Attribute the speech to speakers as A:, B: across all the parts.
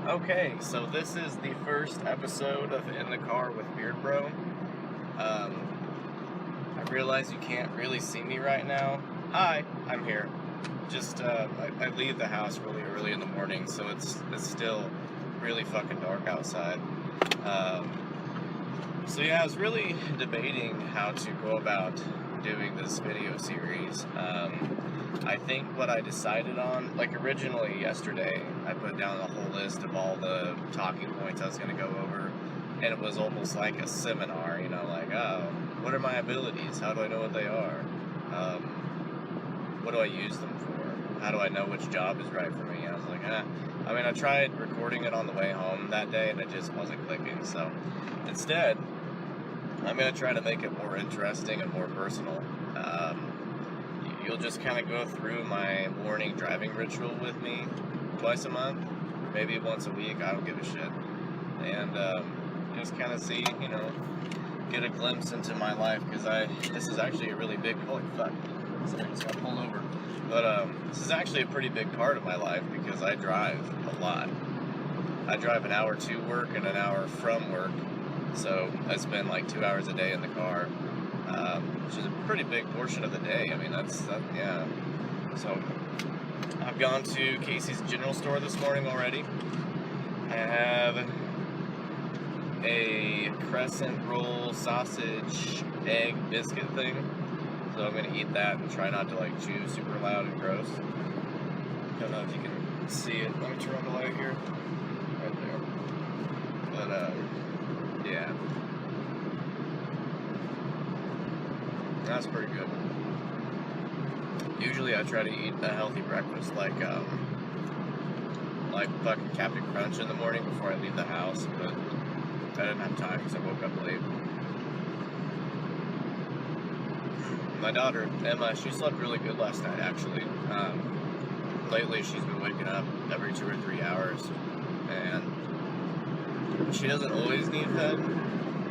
A: Okay, so this is the first episode of In the Car with BeardBro. I realize you can't really see me right now. Hi, I'm here. Just, I leave the house really early in the morning, so it's still really fucking dark outside. So yeah, I was really debating how to go about doing this video series. I think what I decided on, like originally yesterday, I put down a whole list of all the talking points I was going to go over, and it was almost like a seminar, you know, like, oh, what are my abilities? How do I know what they are? What do I use them for? How do I know which job is right for me? I was like, I mean, I tried recording it on the way home that day, and it just wasn't clicking, so instead, I'm going to try to make it more interesting and more personal. You'll just kind of go through my morning driving ritual with me twice a month, maybe once a week, I don't give a shit. And just kind of see, you know, get a glimpse into my life, because this is actually a really big, holy fuck, sorry, just got pulled over. But this is actually a pretty big part of my life, because I drive a lot. I drive an hour to work and an hour from work. So I spend like 2 hours a day in the car, which is a pretty big portion of the day. I mean, yeah. So I've gone to Casey's General Store this morning already. I have a crescent roll sausage egg biscuit thing. So I'm going to eat that and try not to like chew super loud and gross. Don't know if you can see it. Let me turn on the light here. Right there. But, yeah. That's pretty good. Usually I try to eat a healthy breakfast like fucking Captain Crunch in the morning before I leave the house, but I didn't have time because I woke up late. My daughter, Emma, she slept really good last night, actually. Lately she's been waking up every 2 or 3 hours, and she doesn't always need fed.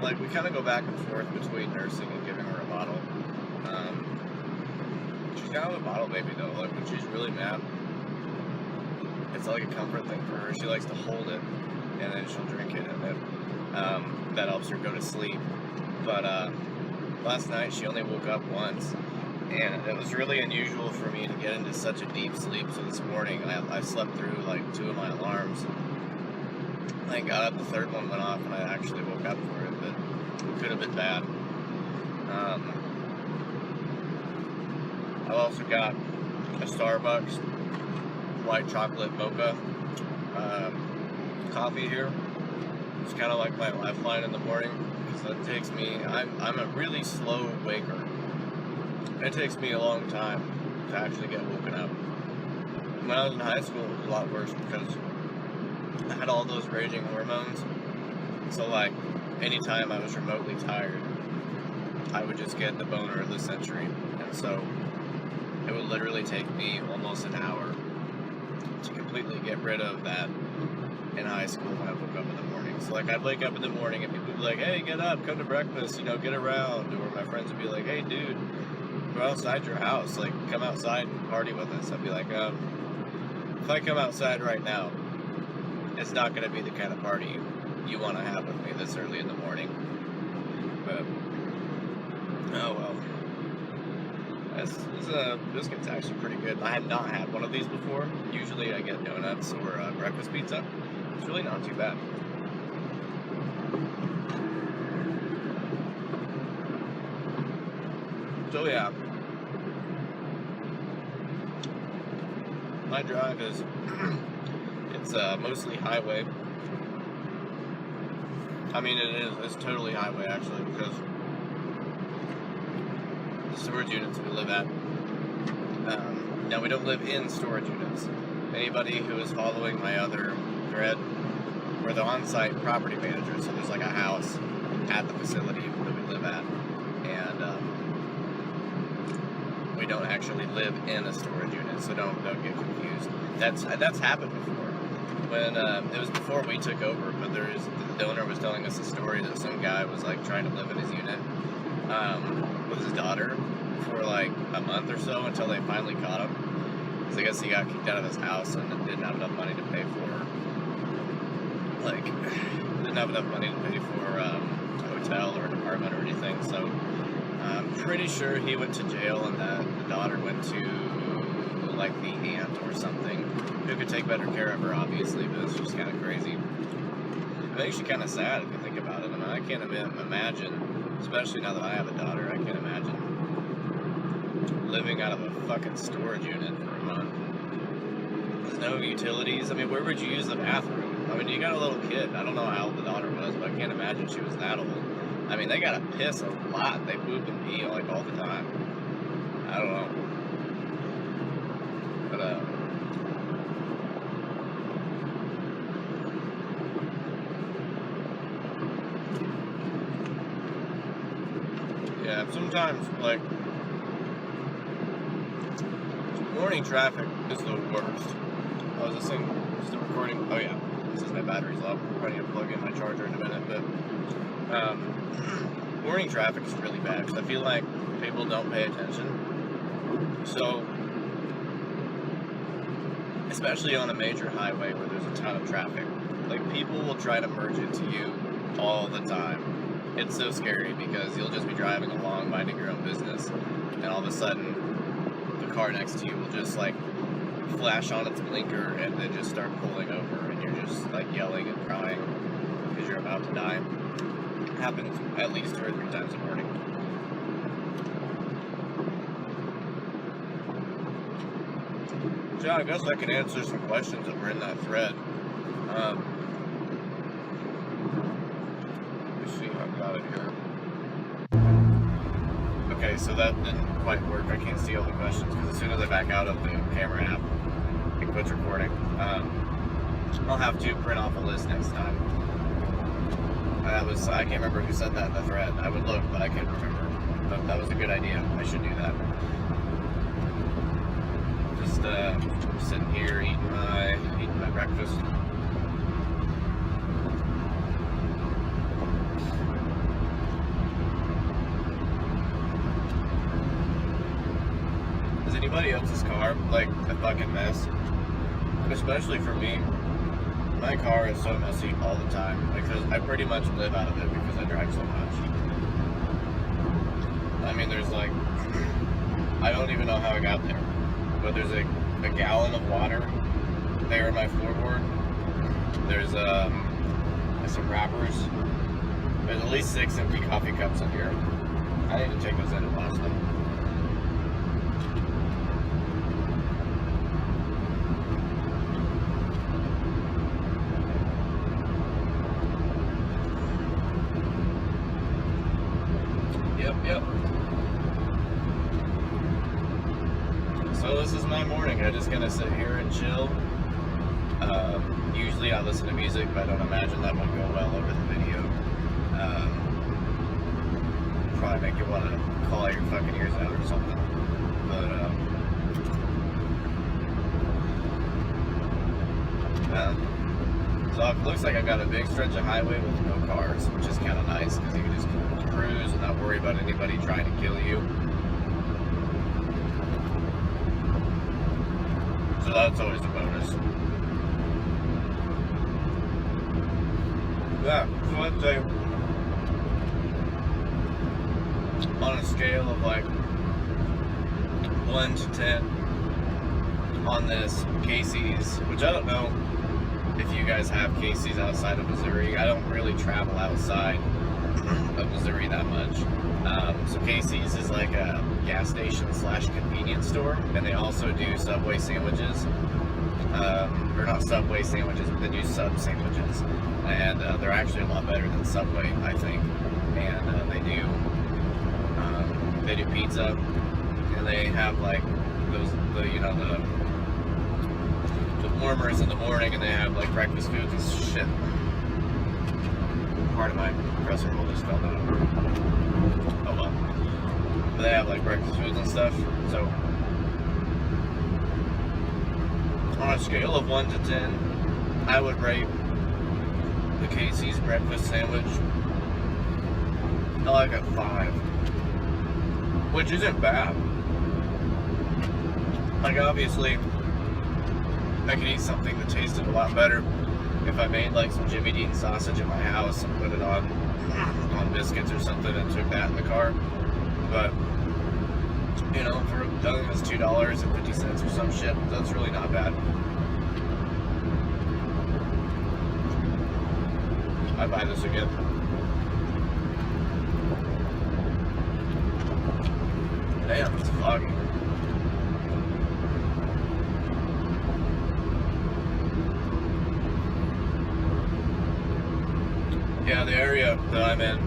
A: Like, we kind of go back and forth between nursing and giving her a bottle. She's kind of a bottle baby, though. Like, when she's really mad, it's like a comfort thing for her. She likes to hold it, and then she'll drink it, and then that helps her go to sleep. But last night, she only woke up once, and it was really unusual for me to get into such a deep sleep. So this morning, I slept through, like, 2 of my alarms. I got up, the third one went off, and I actually woke up for it, but it could have been bad. I've also got a Starbucks white chocolate mocha coffee here. It's kind of like my lifeline in the morning, because it takes me, I'm a really slow waker. It takes me a long time to actually get woken up. When I was in high school, it was a lot worse, because I had all those raging hormones, so like, anytime I was remotely tired, I would just get the boner of the century, and so it would literally take me almost an hour to completely get rid of that in high school when I woke up in the morning. So like, I'd wake up in the morning and people would be like, hey, get up, come to breakfast, you know, get around, or my friends would be like, hey dude, go outside your house, like, come outside and party with us. I'd be like, if I come outside right now, it's not going to be the kind of party you want to have with me this early in the morning. But, oh well. This biscuit's actually pretty good. I had not had one of these before. Usually I get donuts or breakfast pizza. It's really not too bad. So yeah. My drive is... It's mostly highway. I mean, it's totally highway, actually, because the storage units we live at, now we don't live in storage units. Anybody who is following my other thread, we're the on-site property manager, so there's like a house at the facility that we live at, and we don't actually live in a storage unit, so don't get confused. That's happened before. When it was before we took over, but the owner was telling us a story that some guy was like trying to live in his unit with his daughter for like a month or so until they finally caught him. Because I guess he got kicked out of his house and didn't have enough money to pay for like, didn't have enough money to pay for a hotel or an apartment or anything, so I'm pretty sure he went to jail and that the daughter went to, like, the aunt or something who could take better care of her, obviously, but it's just kind of crazy. It makes you kind of sad if you think about it. I mean, I can't imagine, especially now that I have a daughter, I can't imagine living out of a fucking storage unit for a month. There's no utilities. I mean, where would you use the bathroom? I mean, you got a little kid. I don't know how old the daughter was, but I can't imagine she was that old. I mean, they gotta piss a lot. They poop and pee, like, all the time. I don't know. But, yeah, sometimes, like, morning traffic is the worst. Oh, is this thing still recording? Oh, yeah. This is my battery's low. I'm probably gonna plug in my charger in a minute, but, morning traffic is really bad because I feel like people don't pay attention. So, especially on a major highway where there's a ton of traffic, like, people will try to merge into you all the time. It's so scary because you'll just be driving along, minding your own business, and all of a sudden, the car next to you will just, like, flash on its blinker and then just start pulling over, and you're just, like, yelling and crying because you're about to die. It happens at least 2 or 3 times a morning. So yeah, I guess I can answer some questions that were in that thread. Let's see how I got it here. Okay, so that didn't quite work. I can't see all the questions because as soon as I back out of the camera app, it quits recording. I'll have to print off a list next time. I can't remember who said that in the thread. I would look, but I can't remember. But that was a good idea. I should do that. Just sitting here eating my breakfast. Is anybody else's car like a fucking mess? Especially for me. My car is so messy all the time because I pretty much live out of it because I drive so much. I mean, there's like, I don't even know how I got there, but there's a gallon of water there in my floorboard. There's some wrappers. There's at least 6 empty coffee cups in here. I need to take those in and wash them. Yep. So this is my morning. I'm just gonna sit here and chill. Usually I listen to music, but I don't imagine that would go well over the video. Probably make you want to claw your fucking ears out or something. But so it looks like I've got a big stretch of highway with no cars, which is kind of nice because you can just cruise and not worry about anybody trying to kill you. So that's always a bonus. Yeah, so let's say on a scale of like 1 to 10 on this Casey's, which I don't know if you guys have Casey's outside of Missouri. I don't really travel outside of Missouri that much. So Casey's is like a gas station / convenience store, and they also do Subway sandwiches. Or not Subway sandwiches, but they do sub sandwiches. And they're actually a lot better than Subway, I think. And they do pizza, and they have like those, the warmers in the morning, and they have like breakfast foods and shit. Part of my compressor roll just fell down. Oh well. But they have like breakfast foods and stuff. So on a scale of 1 to 10, I would rate the Casey's breakfast sandwich like a 5, which isn't bad. Like, obviously I could eat something that tasted a lot better, if I made like some Jimmy Dean sausage in my house and put it on biscuits or something and took that in the car. But you know, for I think it was $2.50 or some shit. That's really not bad. I'd buy this again. Damn, it's foggy. Yeah, the area that I'm in,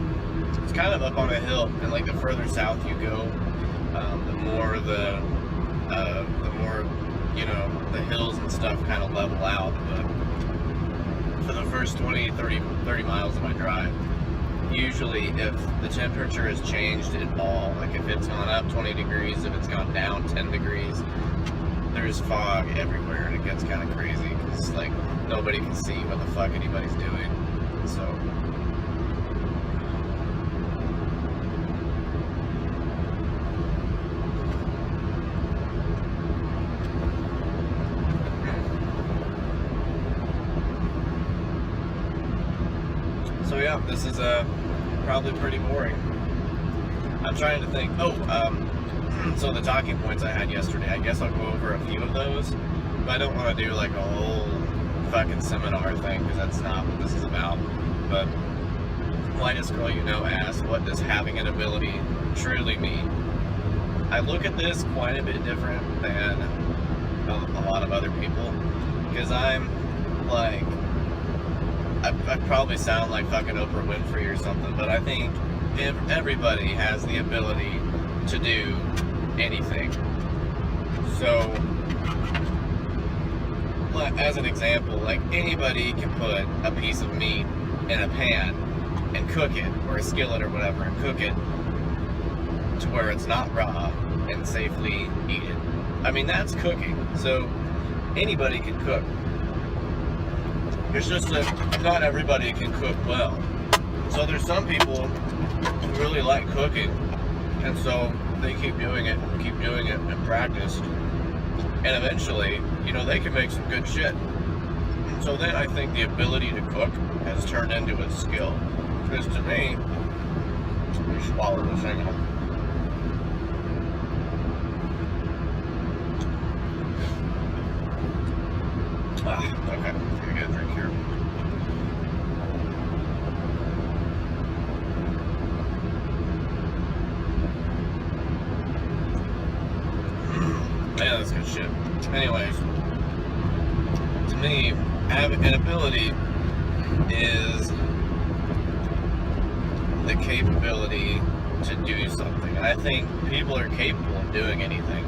A: it's kind of up on a hill, and like the further south you go, the more you know, the hills and stuff kind of level out. But for the first 20, 30 miles of my drive, usually if the temperature has changed at all, like if it's gone up 20 degrees, if it's gone down 10 degrees, there's fog everywhere, and it gets kind of crazy because like nobody can see what the fuck anybody's doing. So yeah, this is probably pretty boring. I'm trying to think. So the talking points I had yesterday, I guess I'll go over a few of those, but I don't want to do like a whole fucking seminar thing because that's not what this is about. But Lightest Girl You Know asked, what does having an ability truly mean? I look at this quite a bit different than a lot of other people, because I'm like, I probably sound like fucking Oprah Winfrey or something, but I think everybody has the ability to do anything. So, as an example, like anybody can put a piece of meat in a pan and cook it, or a skillet or whatever, and cook it to where it's not raw and safely eat it. I mean, that's cooking. So, anybody can cook. It's just that not everybody can cook well. So there's some people who really like cooking, and so they keep doing it and practice. And eventually, you know, they can make some good shit. So then I think the ability to cook has turned into a skill. Because to me, let me swallow this thing up. Okay, I'm gonna get a drink here. Yeah, that's good shit. Anyways, to me, having an ability is the capability to do something. And I think people are capable of doing anything.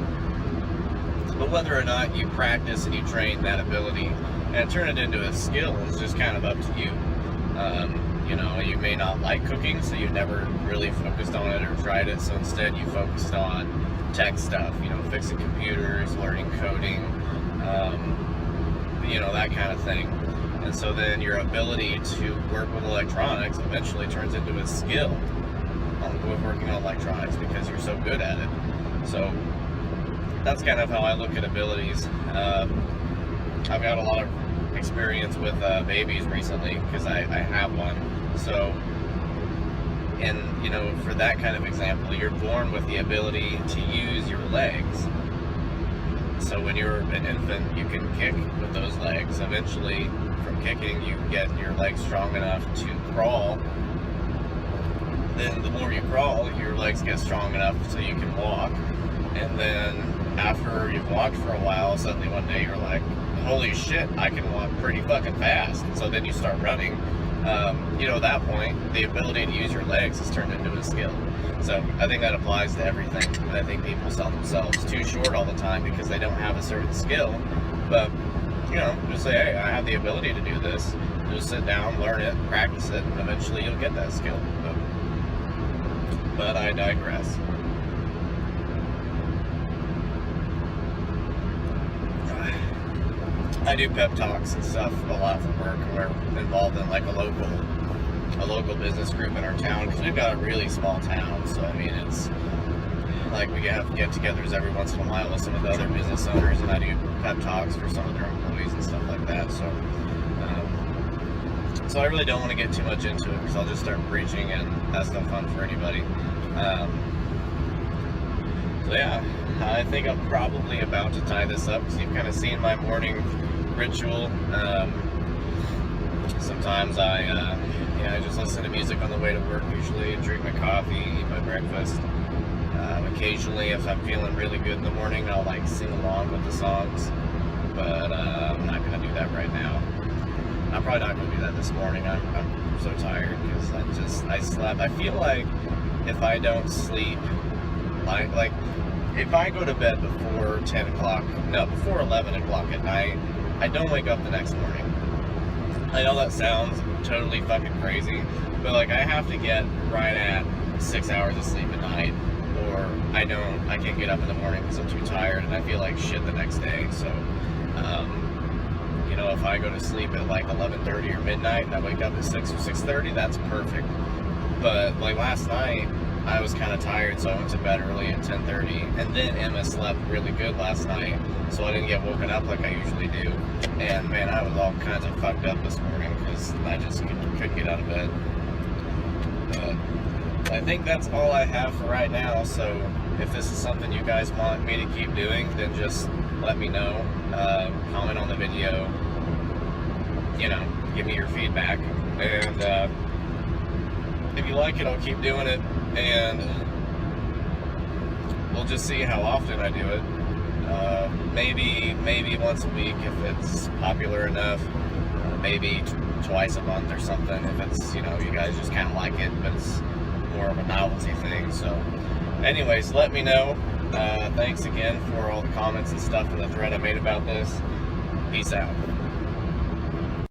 A: But whether or not you practice and you train that ability and turn it into a skill is just kind of up to you. You know, you may not like cooking, so you never really focused on it or tried it, so instead you focused on tech stuff, you know, fixing computers, learning coding, you know, that kind of thing. And so then your ability to work with electronics eventually turns into a skill on working on electronics because you're so good at it. So that's kind of how I look at abilities. I've got a lot of experience with babies recently because I have one. So, and you know, for that kind of example, you're born with the ability to use your legs. So when you're an infant, you can kick with those legs. Eventually, from kicking, you get your legs strong enough to crawl. Then the more you crawl, your legs get strong enough so you can walk. And then after you've walked for a while, suddenly one day you're like, holy shit, I can walk pretty fucking fast. So then you start running. You know, at that point, the ability to use your legs has turned into a skill. So I think that applies to everything. And I think people sell themselves too short all the time because they don't have a certain skill. But, you know, just say, hey, I have the ability to do this. Just sit down, learn it, practice it, and eventually you'll get that skill. But I digress. I do pep talks and stuff a lot for work, and we're involved in like a local business group in our town because we've got a really small town. So I mean, it's like we have get-togethers every once in a while with some of the other business owners, and I do pep talks for some of their employees and stuff like that. So So I really don't want to get too much into it because I'll just start preaching, and that's no fun for anybody. So yeah, I think I'm probably about to tie this up because you've kind of seen my morning ritual. Sometimes I just listen to music on the way to work usually, drink my coffee, eat my breakfast. Occasionally, if I'm feeling really good in the morning, I'll like sing along with the songs, but I'm not going to do that right now. I'm probably not going to do that this morning. I'm so tired because I slept. I feel like if I don't sleep, like if I go to bed before 10 o'clock, no, before 11 o'clock at night, I don't wake up the next morning. I know that sounds totally fucking crazy, but like I have to get right at 6 hours of sleep at night, or I can't get up in the morning because I'm too tired and I feel like shit the next day. So, if I go to sleep at like 11:30 or midnight and I wake up at 6 or 6:30, that's perfect. But like last night, I was kind of tired, so I went to bed early at 10:30, and then Emma slept really good last night, so I didn't get woken up like I usually do. And man, I was all kinds of fucked up this morning because I just couldn't get out of bed. But I think that's all I have for right now, so if this is something you guys want me to keep doing, then just let me know. Comment on the video, give me your feedback, and if you like it, I'll keep doing it, and we'll just see how often I do it. Maybe once a week if it's popular enough, maybe twice a month or something if it's, you guys just kind of like it, but it's more of a novelty thing. So anyways, let me know. Thanks again for all the comments and stuff in the thread I made about this. Peace out.